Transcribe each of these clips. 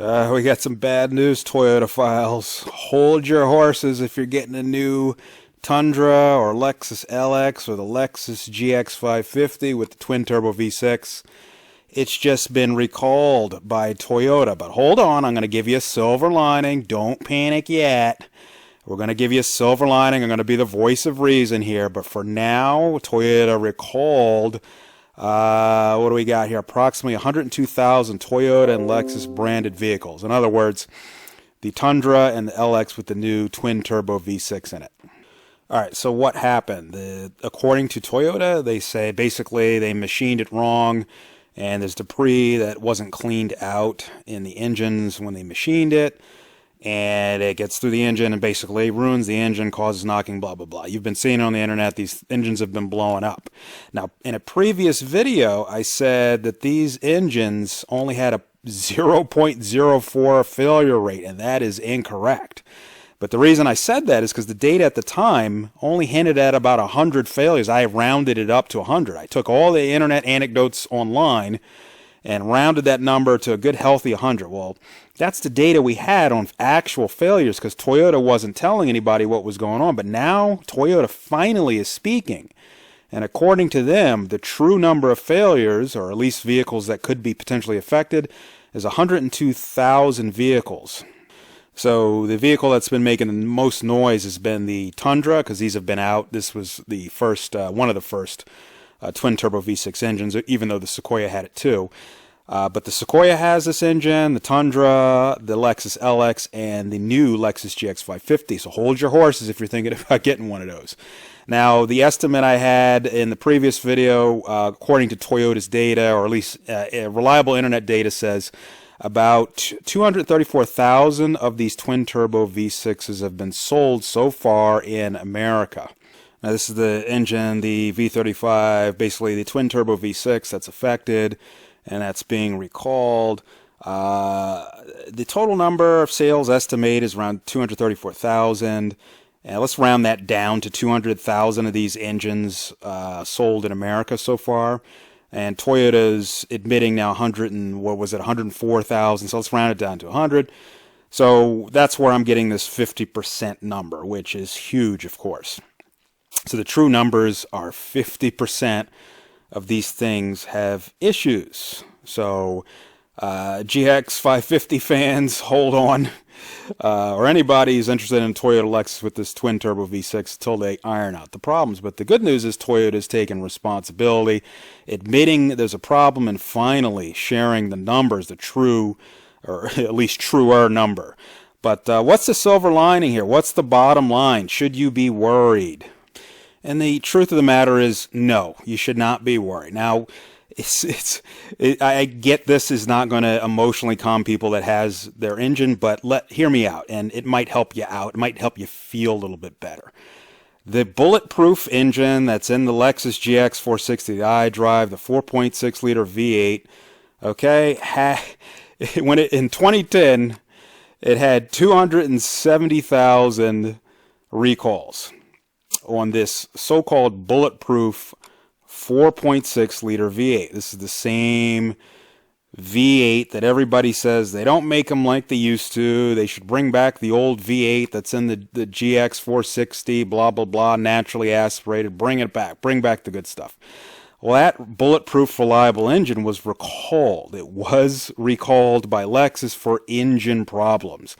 We got some bad news, Toyota files. Hold your horses if you're getting a new Tundra or Lexus LX or the Lexus GX 550 with the twin-turbo V6. It's just been recalled by Toyota. But hold on, I'm going to give you a silver lining. Don't panic yet. We're going to give you a silver lining. I'm going to be the voice of reason here. But for now, Toyota recalled, what do we got here? Approximately 102,000 Toyota and Lexus branded vehicles. In other words, the Tundra and the LX with the new twin-turbo V6 in it. All right, so what happened? According to Toyota, they say basically they machined it wrong, and there's debris that wasn't cleaned out in the engines when they machined it, and it gets through the engine and basically ruins the engine, causes knocking, blah, blah, blah. You've been seeing it on the internet. These engines have been blowing up. Now, in a previous video, I said that these engines only had a 0.04 failure rate, and that is incorrect. But the reason I said that is because the data at the time only hinted at about 100 failures. I rounded it up to 100. I took all the internet anecdotes online and rounded that number to a good healthy 100. Well, that's the data we had on actual failures because Toyota wasn't telling anybody what was going on. But now Toyota finally is speaking. And according to them, the true number of failures, or at least vehicles that could be potentially affected, is 102,000 vehicles. So the vehicle that's been making the most noise has been the Tundra, because these have been out. This was the first, one of the first twin-turbo V6 engines, even though the Sequoia had it too. But the Sequoia has this engine, the Tundra, the Lexus LX, and the new Lexus GX 550. So hold your horses if you're thinking about getting one of those. Now, the estimate I had in the previous video, according to Toyota's data, or at least reliable internet data, says about 234,000 of these twin-turbo V6s have been sold so far in America. Now, this is the engine, the V35, basically the twin-turbo V6 that's affected, and that's being recalled. The total number of sales estimate is around 234,000. And let's round that down to 200,000 of these engines sold in America so far. And Toyota's admitting now 104,000. So let's round it down to 100. So that's where I'm getting this 50% number, which is huge, of course. So the true numbers are 50% of these things have issues. So GX 550 fans, hold on. Or anybody who's interested in Toyota Lexus with this twin-turbo V6 until they iron out the problems. But the good news is Toyota's taking responsibility, admitting there's a problem, and finally sharing the numbers, the true, or at least truer number. But what's the silver lining here? What's the bottom line? Should you be worried? And the truth of the matter is, no, you should not be worried. Now, I get this is not going to emotionally calm people that has their engine, but hear me out, and it might help you out. It might help you feel a little bit better. The bulletproof engine that's in the Lexus GX 460 that I drive, the 4.6 liter V8, okay, in 2010, it had 270,000 recalls on this so-called bulletproof 4.6 liter V8. This is the same V8 that everybody says they don't make them like they used to. They should bring back the old V8 that's in the GX 460, blah, blah, blah, naturally aspirated. Bring it back. Bring back the good stuff. Well, that bulletproof, reliable engine was recalled. It was recalled by Lexus for engine problems.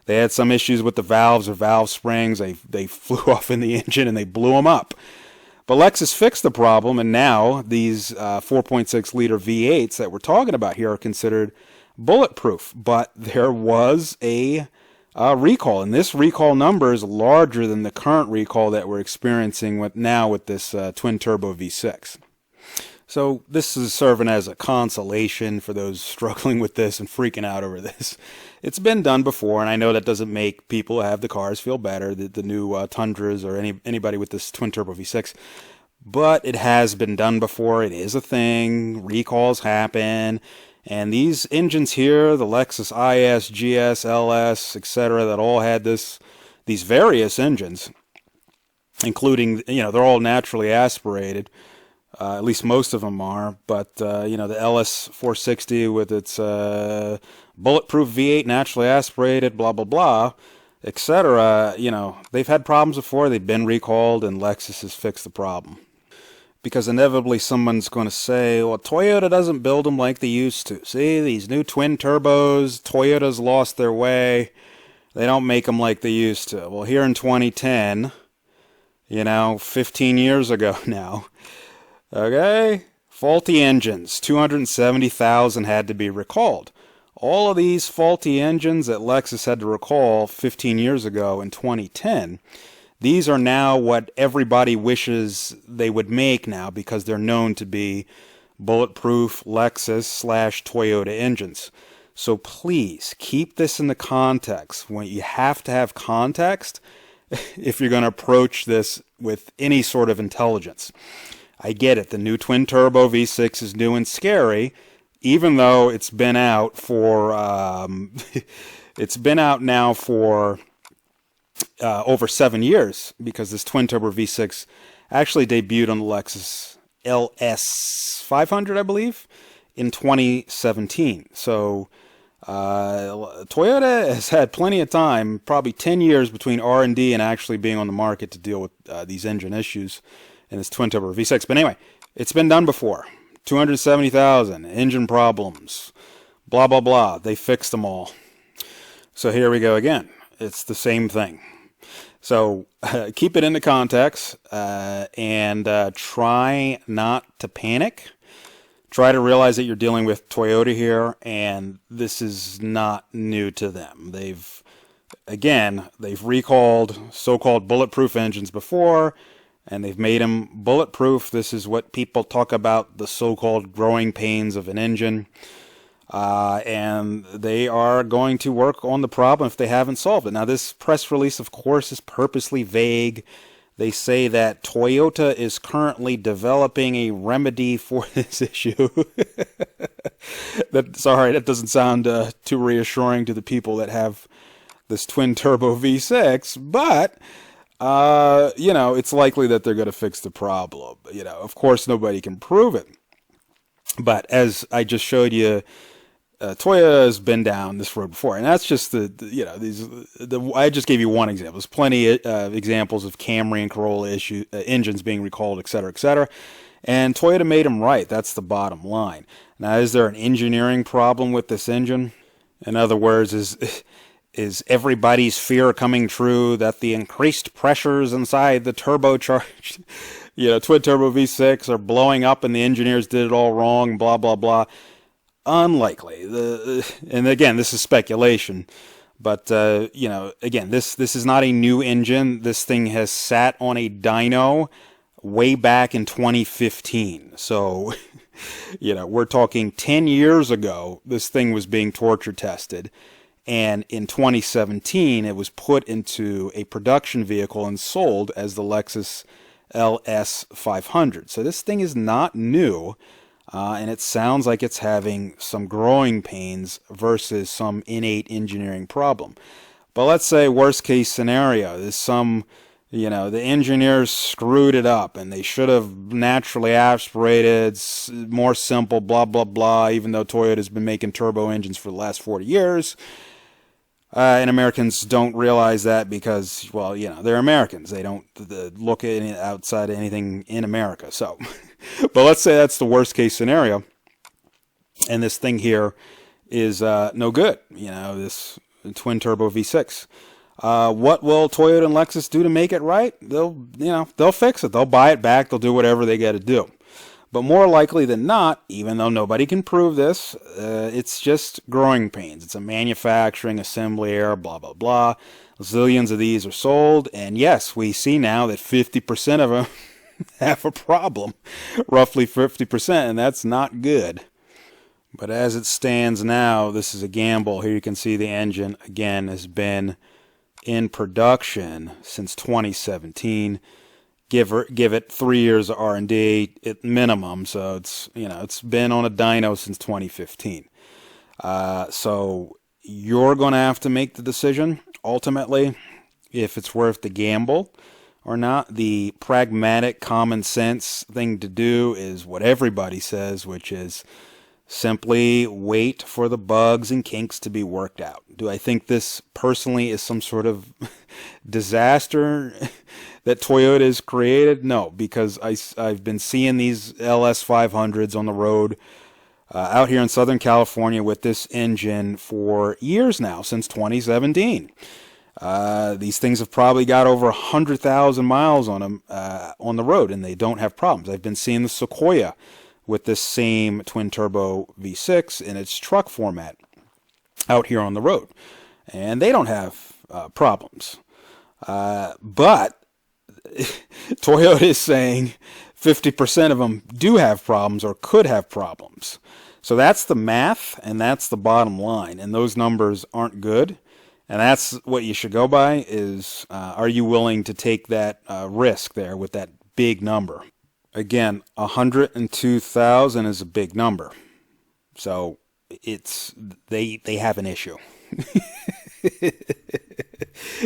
They had some issues with the valves or valve springs. They flew off in the engine and they blew them up. But Lexus fixed the problem, and now these 4.6 liter V8s that we're talking about here are considered bulletproof. But there was a recall, and this recall number is larger than the current recall that we're experiencing with this twin-turbo V6. So this is serving as a consolation for those struggling with this and freaking out over this. It's been done before, and I know that doesn't make people who have the cars feel better, the new Tundras or anybody with this twin-turbo V6. But it has been done before. It is a thing. Recalls happen. And these engines here, the Lexus IS, GS, LS, etc., that all had these various engines, including, they're all naturally aspirated. At least most of them are, but the LS 460 with its bulletproof V8, naturally aspirated, blah, blah, blah, etc. They've had problems before. They've been recalled, and Lexus has fixed the problem. Because inevitably someone's going to say, well, Toyota doesn't build them like they used to. See, these new twin turbos, Toyota's lost their way. They don't make them like they used to. Well, here in 2010, 15 years ago now, okay, faulty engines, 270,000 had to be recalled. All of these faulty engines that Lexus had to recall 15 years ago in 2010, these are now what everybody wishes they would make now because they're known to be bulletproof Lexus/Toyota engines. So please keep this in the context. When you have to have context if you're going to approach this with any sort of intelligence. I get it. The new twin turbo V6 is new and scary, even though it's been out for it's been out now for over 7 years, because this twin turbo V6 actually debuted on the Lexus LS 500, I believe, in 2017. So Toyota has had plenty of time, probably 10 years between R&D and actually being on the market to deal with these engine issues in this twin turbo V6. But anyway, it's been done before. 270,000 engine problems, blah blah blah. They fixed them all. So here we go again. It's the same thing. So keep it in the context and try not to panic. Try to realize that you're dealing with Toyota here, and this is not new to them. They've recalled so-called bulletproof engines before, and they've made them bulletproof. This is what people talk about, the so-called growing pains of an engine. And they are going to work on the problem if they haven't solved it. Now, this press release, of course, is purposely vague. They say that Toyota is currently developing a remedy for this issue. That doesn't sound too reassuring to the people that have this twin turbo V6, but it's likely that they're going to fix the problem. Of course, nobody can prove it. But as I just showed you, Toyota has been down this road before, and that's just I just gave you one example. There's plenty of examples of Camry and Corolla engines being recalled, etc., and Toyota made them right. That's the bottom line. Now, is there an engineering problem with this engine? In other words, is everybody's fear coming true that the increased pressures inside the turbocharged, twin turbo V6 are blowing up and the engineers did it all wrong? Blah blah blah. Unlikely. And again, this is speculation, but again, this is not a new engine. This thing has sat on a dyno way back in 2015. So, we're talking 10 years ago. This thing was being torture tested, and in 2017, it was put into a production vehicle and sold as the Lexus LS 500. So this thing is not new. And it sounds like it's having some growing pains versus some innate engineering problem. But let's say worst case scenario, there's some, the engineers screwed it up and they should have naturally aspirated, more simple, blah, blah, blah, even though Toyota's been making turbo engines for the last 40 years. And Americans don't realize that because, they're Americans. They don't look at outside of anything in America. So, but let's say that's the worst case scenario, and this thing here is no good. This twin turbo V6. What will Toyota and Lexus do to make it right? They'll fix it. They'll buy it back. They'll do whatever they got to do. But more likely than not, even though nobody can prove this, it's just growing pains. It's a manufacturing, assembly error, blah, blah, blah. Zillions of these are sold. And yes, we see now that 50% of them have a problem. Roughly 50%, and that's not good. But as it stands now, this is a gamble. Here you can see the engine, again, has been in production since 2017. Give it 3 years of R&D at minimum, so it's been on a dyno since 2015. So you're going to have to make the decision ultimately if it's worth the gamble or not. The pragmatic, common sense thing to do is what everybody says, which is Simply wait for the bugs and kinks to be worked out. Do I think this personally is some sort of disaster that Toyota has created? No, because I've been seeing these LS500s on the road out here in Southern California with this engine for years now, since 2017. These things have probably got over 100,000 miles on them on the road, and they don't have problems. I've been seeing the Sequoia with this same twin-turbo V6 in its truck format out here on the road, and they don't have problems. But Toyota is saying 50% of them do have problems or could have problems. So that's the math, and that's the bottom line, and those numbers aren't good. And that's what you should go by is, are you willing to take that risk there with that big number? Again, 102,000 is a big number. So they have an issue.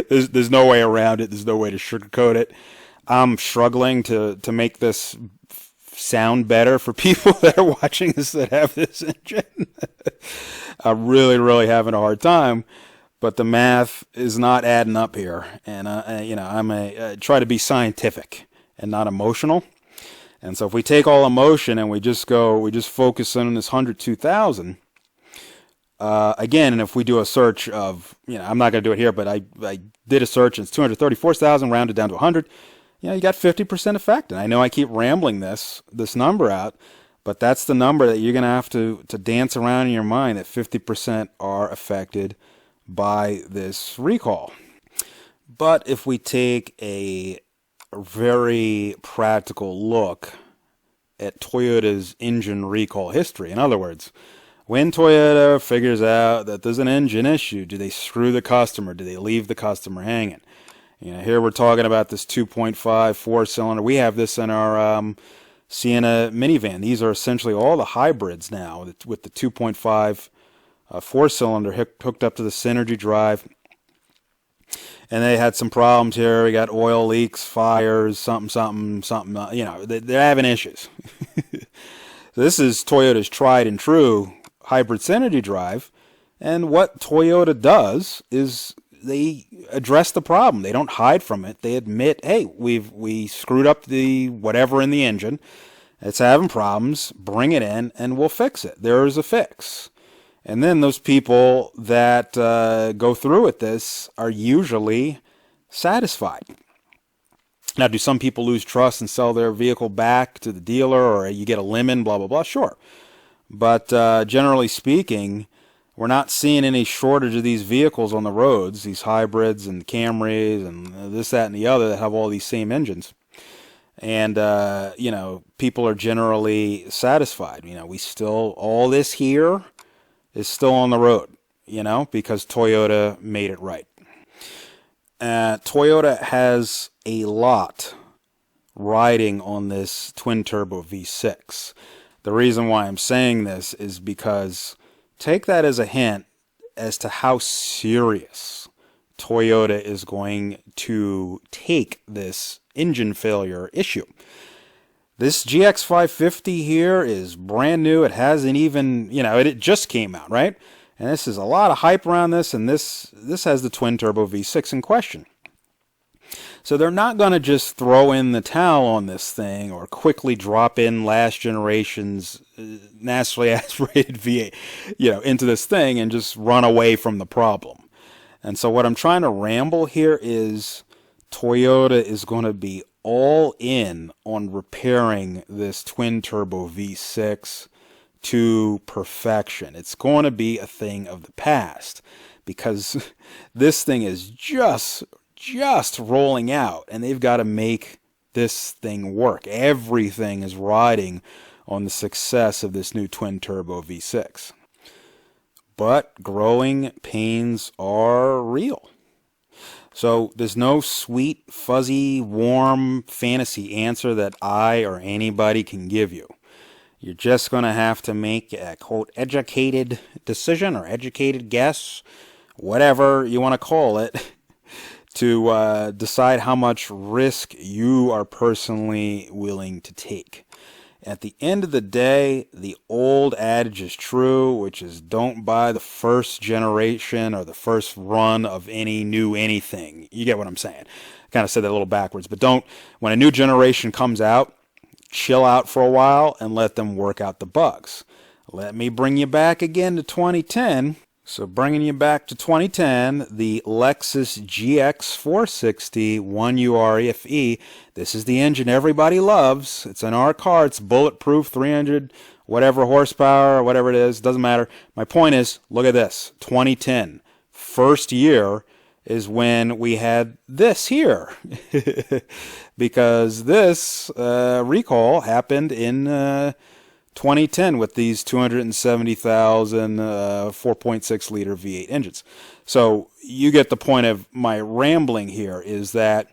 There's no way around it. There's no way to sugarcoat it. I'm struggling to make this sound better for people that are watching this that have this engine. I'm really having a hard time. But the math is not adding up here, and I'm try to be scientific and not emotional. And so if we take all emotion and we just focus on this 102,000, again, and if we do a search of, I'm not going to do it here, but I did a search and it's 234,000 rounded down to 100. You got 50% effect. And I know I keep rambling this number out, but that's the number that you're going to have to dance around in your mind, that 50% are affected by this recall. But if we take a very practical look at Toyota's engine recall history, in other words, when Toyota figures out that there's an engine issue, do they screw the customer? Do they leave the customer hanging? Here we're talking about this 2.5 4-cylinder. We have this in our Sienna minivan. These are essentially all the hybrids now with the 2.5 4-cylinder hooked up to the Synergy drive. And they had some problems here. We got oil leaks, fires, something. They're having issues. This is Toyota's tried and true hybrid Synergy drive. And what Toyota does is they address the problem. They don't hide from it. They admit, hey, we screwed up the whatever in the engine. It's having problems. Bring it in and we'll fix it. There's a fix. And then those people that go through with this are usually satisfied. Now, do some people lose trust and sell their vehicle back to the dealer, or you get a lemon, blah, blah, blah? Sure. But generally speaking, we're not seeing any shortage of these vehicles on the roads, these hybrids and Camrys and this, that, and the other that have all these same engines. And, people are generally satisfied. All this here is still on the road, because Toyota made it right. Toyota has a lot riding on this twin-turbo V6. The reason why I'm saying this is because take that as a hint as to how serious Toyota is going to take this engine failure issue. This GX550 here is brand new. It hasn't even, it just came out, right? And this is a lot of hype around this, and this has the twin-turbo V6 in question. So they're not going to just throw in the towel on this thing or quickly drop in last generation's naturally aspirated V8, into this thing and just run away from the problem. And so what I'm trying to ramble here is Toyota is going to be all in on repairing this twin-turbo V6 to perfection. It's going to be a thing of the past because this thing is just rolling out, and they've got to make this thing work. Everything is riding on the success of this new twin-turbo V6. But growing pains are real. So there's no sweet, fuzzy, warm fantasy answer that I or anybody can give you. You're just going to have to make a, quote, educated decision or educated guess, whatever you want to call it, to decide how much risk you are personally willing to take. at the end of the day, the old adage is true, which is don't buy the first generation or the first run of any new anything. You get what I'm saying? I kind of said that a little backwards, but don't, when a new generation comes out, chill out for a while and let them work out the bugs. Let me bring you back again to 2010. So bringing you back to 2010, the Lexus GX 460 1URFE. This is the engine everybody loves. It's in our car. It's bulletproof, 300 whatever horsepower, whatever it is. Doesn't matter. My point is, look at this. 2010, first year is when we had this here. Because this recall happened in 2010 with these 270,000 4.6 liter V8 engines. So you get the point of my rambling here, is that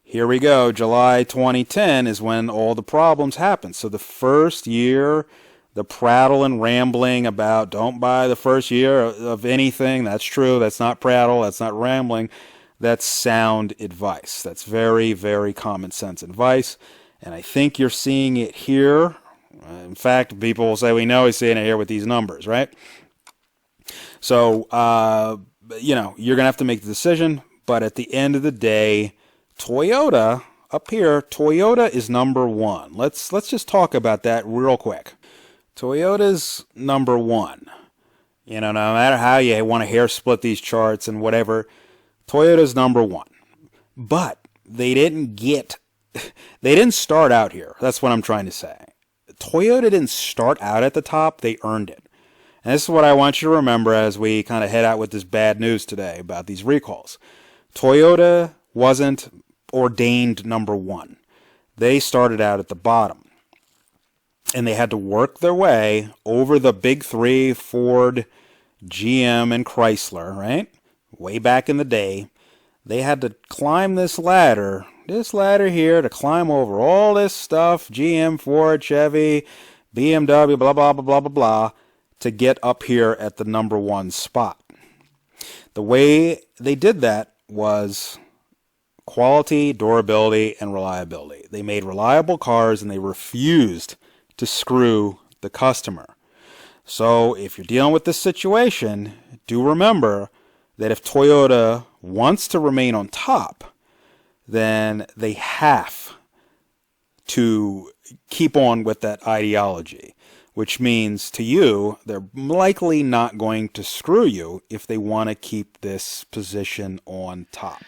here we go, July 2010 is when all the problems happen. So the first year, the prattle and rambling about don't buy the first year of anything, that's true, that's not prattle, that's not rambling, that's sound advice. That's very, very common sense advice, and I think you're seeing it here. In fact, people will say, we know he's seeing it here with these numbers, right? So, you're going to have to make the decision. But at the end of the day, Toyota, up here, Toyota is number one. Let's just talk about that real quick. Toyota's number one. No matter how you want to hair split these charts and whatever, Toyota's number one. But they didn't start out here. That's what I'm trying to say. Toyota didn't start out at the top, they earned it. And this is what I want you to remember as we kind of head out with this bad news today about these recalls. Toyota wasn't ordained number one. They started out at the bottom. And they had to work their way over the big three, Ford, GM, and Chrysler, right? Way back in the day. They had to climb this ladder here, to climb over all this stuff, GM, Ford, Chevy, BMW, blah, blah, blah, blah, blah, blah, to get up here at the number one spot. The way they did that was quality, durability, and reliability. They made reliable cars and they refused to screw the customer. So if you're dealing with this situation, do remember that if Toyota wants to remain on top, then they have to keep on with that ideology, which means to you, they're likely not going to screw you if they want to keep this position on top.